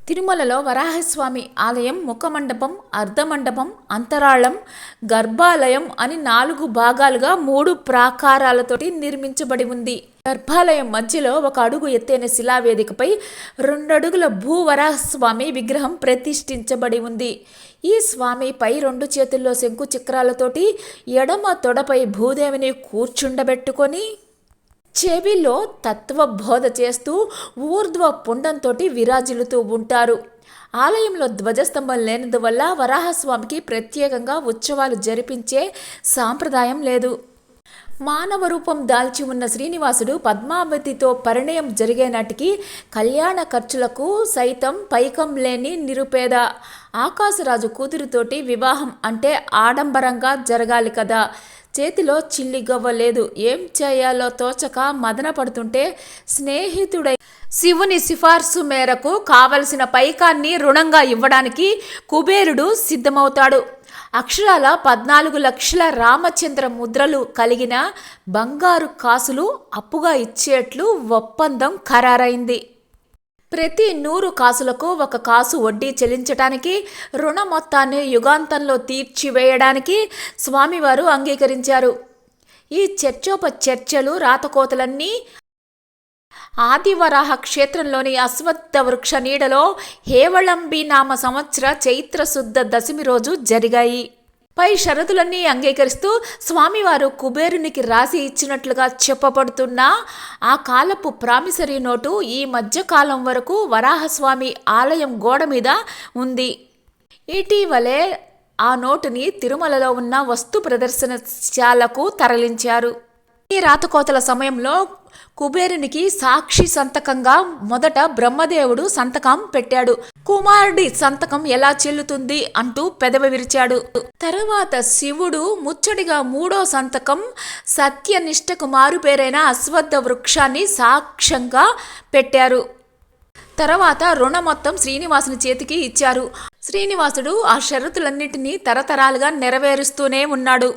తిరుమలలో వరాహస్వామి ఆలయం ముఖమండపం, అర్ధమండపం, అంతరాళం, గర్భాలయం అని 4 భాగాలుగా 3 ప్రాకారాలతోటి నిర్మించబడి ఉంది. గర్భాలయం మధ్యలో 1 అడుగు ఎత్తైన శిలావేదికపై 2 అడుగుల భూవరాహస్వామి విగ్రహం ప్రతిష్ఠించబడి ఉంది. ఈ స్వామి పై 2 చేతుల్లో శంకు చక్రాలతోటి ఎడమ తొడపై భూదేవిని కూర్చుండబెట్టుకొని చెవిలో తత్వబోధ చేస్తూ ఊర్ధ్వ పుండంతో విరాజిల్లుతూ ఉంటారు. ఆలయంలో ధ్వజస్తంభం లేనందువల్ల వరాహస్వామికి ప్రత్యేకంగా ఉత్సవాలు జరిపించే సాంప్రదాయం లేదు. మానవ రూపం దాల్చి ఉన్న శ్రీనివాసుడు పద్మావతితో పరిణయం జరిగే నాటికి కళ్యాణ ఖర్చులకు సైతం పైకం లేని నిరుపేద. ఆకాశరాజు కూతురితోటి వివాహం అంటే ఆడంబరంగా జరగాలి కదా. చేతిలో చిల్లిగవ్వ లేదు. ఏం చేయాలో తోచక మదన పడుతుంటే స్నేహితుడై శివుని సిఫార్సు మేరకు కావలసిన పైకాన్ని రుణంగా ఇవ్వడానికి కుబేరుడు సిద్ధమవుతాడు. అక్షరాల 14 లక్షల రామచంద్ర ముద్రలు కలిగిన బంగారు కాసులు అప్పుగా ఇచ్చేట్లు ఒప్పందం ఖరారైంది. ప్రతి 100 కాసులకు 1 కాసు వడ్డీ చెల్లించటానికి, రుణ మొత్తాన్ని యుగాంతంలో తీర్చివేయడానికి స్వామివారు అంగీకరించారు. ఈ చర్చోపచర్చలు రాతకోతలన్నీ ఆదివరాహ క్షేత్రంలోని అశ్వత్థ వృక్ష నీడలో హేవళంబి నామ సంవత్సర చైత్రశుద్ధ దశమి రోజు జరిగాయి. పై షరతులన్నీ అంగీకరిస్తూ స్వామివారు కుబేరునికి రాసి ఇచ్చినట్లుగా చెప్పబడుతున్న ఆ కాలపు ప్రామిసరీ నోటు ఈ మధ్యకాలం వరకు వరాహస్వామి ఆలయం గోడ మీద ఉంది. ఇటీవలే ఆ నోటుని తిరుమలలో ఉన్న వస్తు ప్రదర్శనశాలకు తరలించారు. ఈ రాతకోతల సమయంలో కుబేరునికి సాక్షి సంతకంగా మొదట బ్రహ్మదేవుడు సంతకం పెట్టాడు. కుమారుడి సంతకం ఎలా చెల్లుతుంది అంటూ పెదవి విరిచాడు. తరువాత శివుడు ముచ్చటిగా 3వ సంతకం సత్యనిష్టకు మారుపేరైన అశ్వత్థ వృక్షాన్ని సాక్ష్యంగా పెట్టారు. తర్వాత రుణ మొత్తం శ్రీనివాసుని చేతికి ఇచ్చారు. శ్రీనివాసుడు ఆ షరతులన్నింటినీ తరతరాలుగా నెరవేరుస్తూనే ఉన్నాడు.